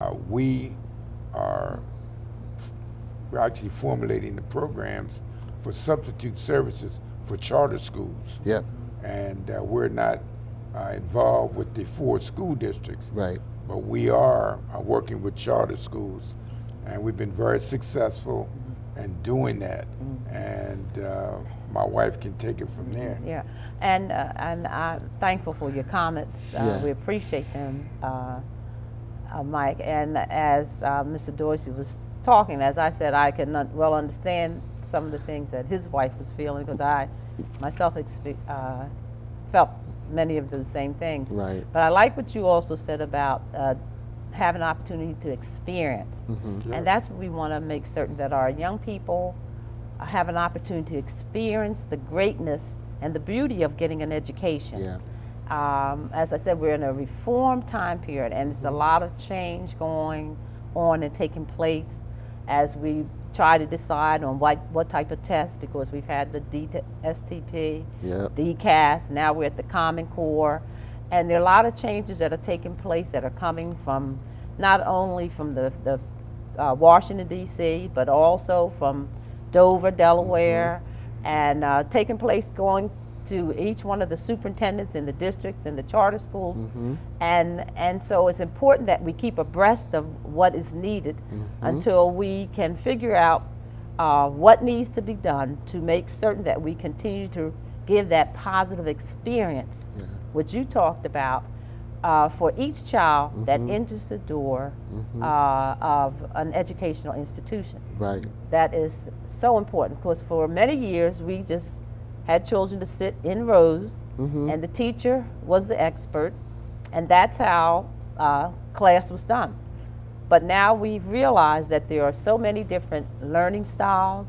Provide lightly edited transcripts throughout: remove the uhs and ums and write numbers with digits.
We are we're actually formulating the programs for substitute services for charter schools. Yep. And we're not involved with the 4 school districts. Right. But we are working with charter schools, and we've been very successful in doing that. And my wife can take it from there. Yeah, and I'm thankful for your comments. Yeah. We appreciate them, Mike. And as Mr. Dorsey was talking, as I said, I can well understand some of the things that his wife was feeling, because I myself felt many of those same things. Right. But I like what you also said about having an opportunity to experience. Yes. And that's what we want to make certain, that our young people have an opportunity to experience the greatness and the beauty of getting an education. Yeah. As I said, we're in a reform time period, and there's a lot of change going on and taking place as we try to decide on what type of tests, because we've had the STP, Yep. DCAS, now we're at the Common Core, and there are a lot of changes that are taking place that are coming from not only from the Washington, D.C., but also from Dover, Delaware, and taking place going to each one of the superintendents in the districts and the charter schools. And so it's important that we keep abreast of what is needed until we can figure out what needs to be done to make certain that we continue to give that positive experience, which you talked about, for each child that enters the door of an educational institution. Right. That is so important, because for many years we just had children to sit in rows, and the teacher was the expert, and that's how class was done. But now we've realized that there are so many different learning styles,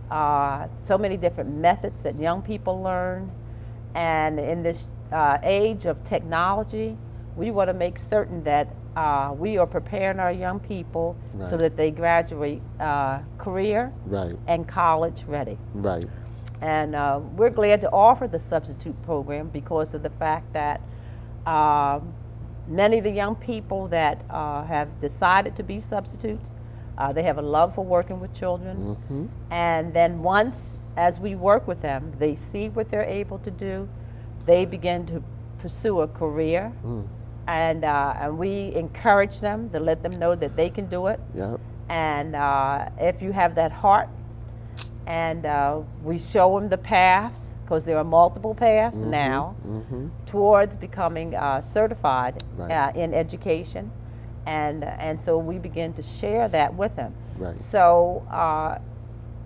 so many different methods that young people learn, and in this age of technology, we want to make certain that we are preparing our young people so that they graduate career and college ready. Right. And we're glad to offer the substitute program because of the fact that many of the young people that have decided to be substitutes, they have a love for working with children. And then once, as we work with them, they see what they're able to do, they begin to pursue a career. And we encourage them to let them know that they can do it. Yep. And if you have that heart, and we show them the paths, because there are multiple paths now towards becoming certified in education, and so we begin to share that with them. Right. So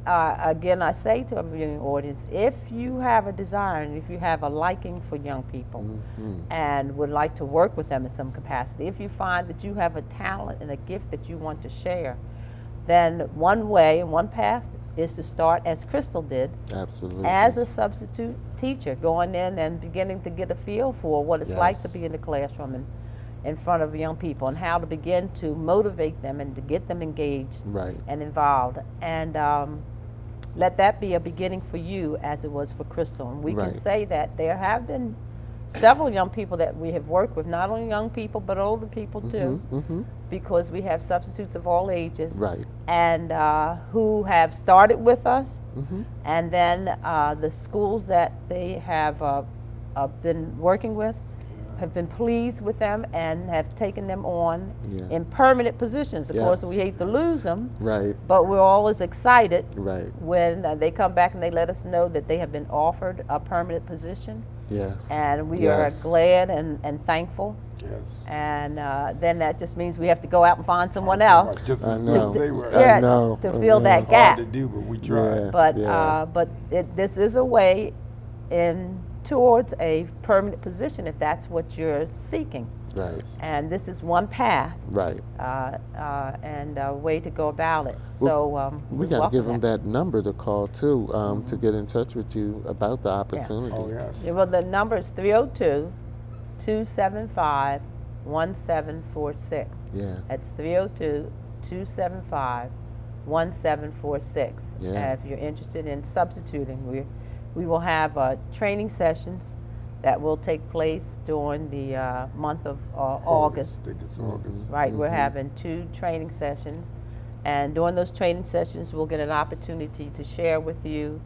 again, I say to our viewing audience, if you have a desire and if you have a liking for young people and would like to work with them in some capacity, if you find that you have a talent and a gift that you want to share, then one way and one path is to start, as Crystal did, as a substitute teacher, going in and beginning to get a feel for what it's like to be in the classroom and in front of young people, and how to begin to motivate them and to get them engaged and involved. And let that be a beginning for you as it was for Crystal. And we can say that there have been several young people that we have worked with, not only young people but older people too, because we have substitutes of all ages, and who have started with us, and then the schools that they have been working with have been pleased with them and have taken them on in permanent positions. Of course, we hate to lose them, but we're always excited when they come back and they let us know that they have been offered a permanent position. And we are glad and thankful. And then that just means we have to go out and find someone else to fill that gap. Hard to do, but we try. But this is a way in towards a permanent position if that's what you're seeking. And this is one path. And a way to go about it. So we got to give them that number to call too, to get in touch with you about the opportunity. Well, the number is 302-275-1746. That's 302-275-1746. If you're interested in substituting, we will have training sessions that will take place during the month of August. I think it's August. Right, we're having 2 training sessions, and during those training sessions, we'll get an opportunity to share with you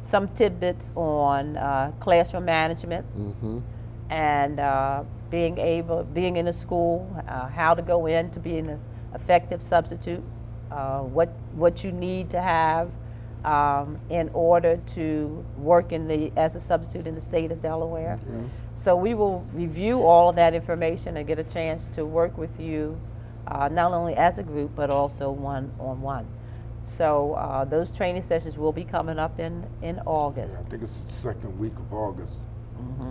some tidbits on classroom management and being in a school, how to go in to be an effective substitute, what you need to have in order to work as a substitute in the state of Delaware. So we will review all of that information and get a chance to work with you, not only as a group, but also one-on-one. So those training sessions will be coming up in August. Yeah, I think it's the second week of August.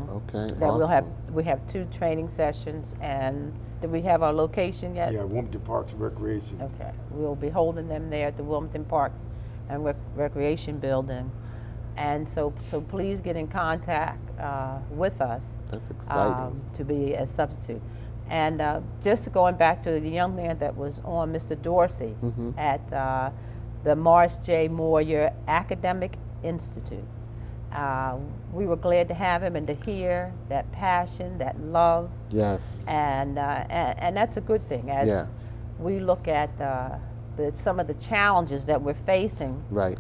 Okay, That awesome. we have 2 training sessions, and do we have our location yet? Yeah, Wilmington Parks and Recreation. Okay, we'll be holding them there at the Wilmington Parks and Recreation Building, and so please get in contact with us. That's exciting. To be a substitute. And just going back to the young man that was on, Mr. Dorsey, at the Morris J. Moyer Academic Institute. We were glad to have him and to hear that passion, that love. Yes. And that's a good thing as we look at some of the challenges that we're facing. Right.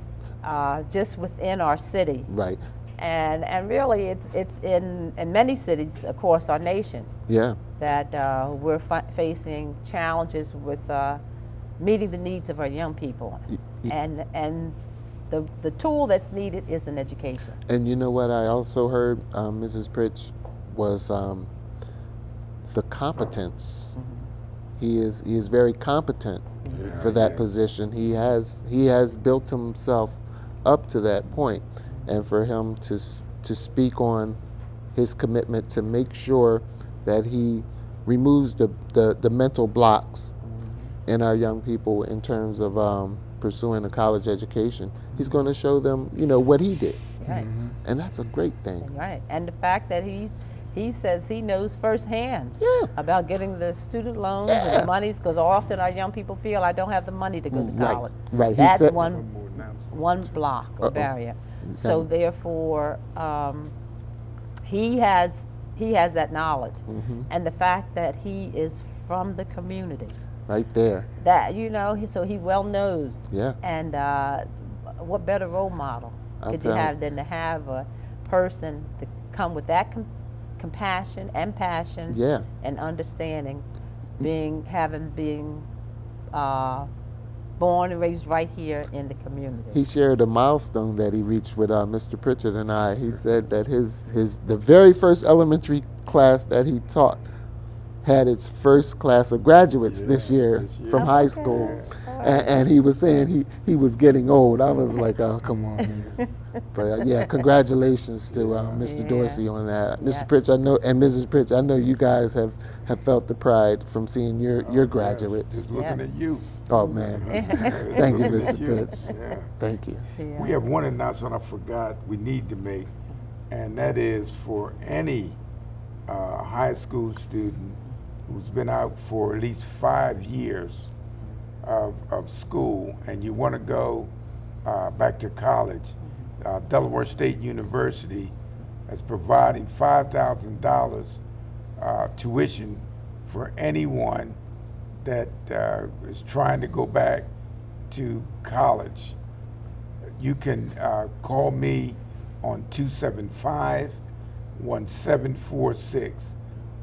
Just within our city. Right. And really it's in many cities across our nation. Yeah. That we're facing challenges with meeting the needs of our young people. And the tool that's needed is an education. And you know what I also heard, Mrs. Pritchett, was the competence. He is very competent for that position. He has built himself up to that point, and for him to speak on his commitment to make sure that he removes the mental blocks in our young people in terms of pursuing a college education. He's going to show them, what he did. Right. And that's a great thing. Right. And the fact that he says he knows firsthand about getting the student loans and the monies, because often our young people feel, I don't have the money to go to college. Right. That's one block or barrier. So therefore, he has that knowledge, and the fact that he is from the community. Right there. That so he well knows. Yeah. And what better role model could you have than to have a person to come with that compassion and passion and understanding, being born and raised right here in the community. He shared a milestone that he reached with Mr. Pritchett and I. He said that the very first elementary class that he taught had its first class of graduates this year from high school. And he was saying he was getting old. I was like, oh, come on, man. But congratulations to Mr. Dorsey on that. Mr. Pritchett, I know, and Mrs. Pritchett, I know you guys have felt the pride from seeing your graduates. Just looking at you. Oh, man. Thank you, Mr. Pritchett. Thank you. Yeah. We have one announcement I forgot we need to make, and that is for any high school student who's been out for at least 5 years of school and you want to go back to college, Delaware State University is providing $5,000 tuition for anyone that is trying to go back to college. You can call me on 275-1746.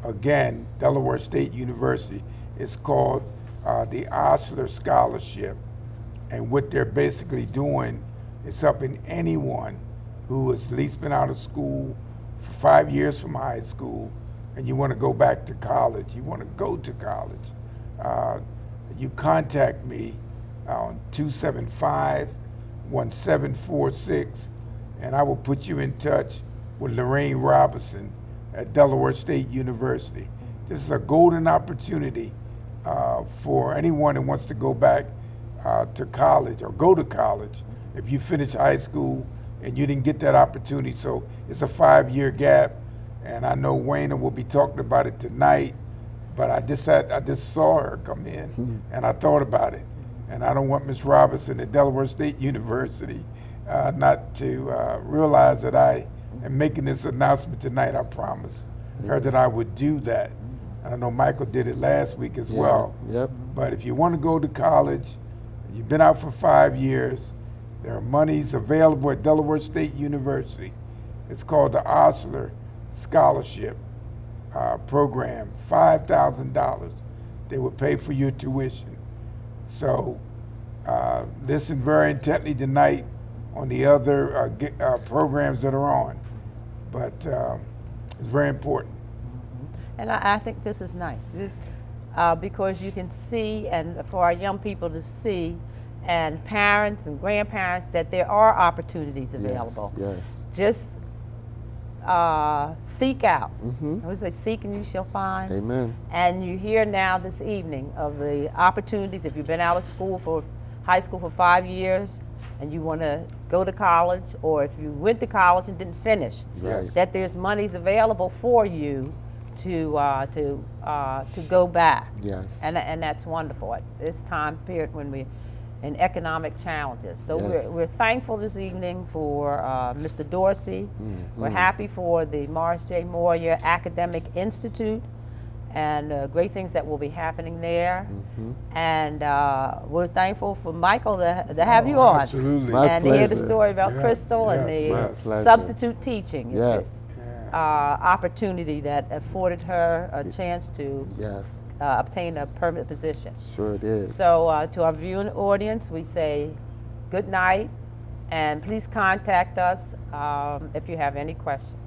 Again, Delaware State University is called the Osler Scholarship, and what they're basically doing is helping anyone who has at least been out of school for 5 years from high school and you want to go back to college, you want to go to college. You contact me on 275-1746 and I will put you in touch with Lorraine Robinson at Delaware State University. This is a golden opportunity for anyone who wants to go back to college or go to college if you finish high school and you didn't get that opportunity. So it's a 5-year gap, and I know Wayne will be talking about it tonight, but I just saw her come in and I thought about it. And I don't want Ms. Robinson at Delaware State University not to realize that I and making this announcement tonight. I promised her that I would do that. And I know Michael did it last week as well. Yep. But if you want to go to college, you've been out for 5 years, there are monies available at Delaware State University. It's called the Osler Scholarship Program, $5,000. They would pay for your tuition. So listen very intently tonight on the other programs that are on. But it's very important. And I think this is nice because you can see, and for our young people to see, and parents and grandparents, that there are opportunities available. Yes. Just seek out. I would say, seek and you shall find. Amen. And you hear now this evening of the opportunities. If you've been out of school for high school for 5 years and you want to go to college, or if you went to college and didn't finish, Right. that there's monies available for you to go back. Yes. And that's wonderful at this time period when we're in economic challenges. So Yes. we're thankful this evening for Mr. Dorsey. We're happy for the Morris J. Moyer Academic Institute and great things that will be happening there. And we're thankful for Michael to have you on. Absolutely. My And to hear the pleasure. story about Yeah, Crystal and yes, the yes. Pleasure. substitute teaching. Yes. Opportunity that afforded her a chance to Yes. obtain a permanent position. Sure it is. So to our viewing audience, we say good night, and please contact us if you have any questions.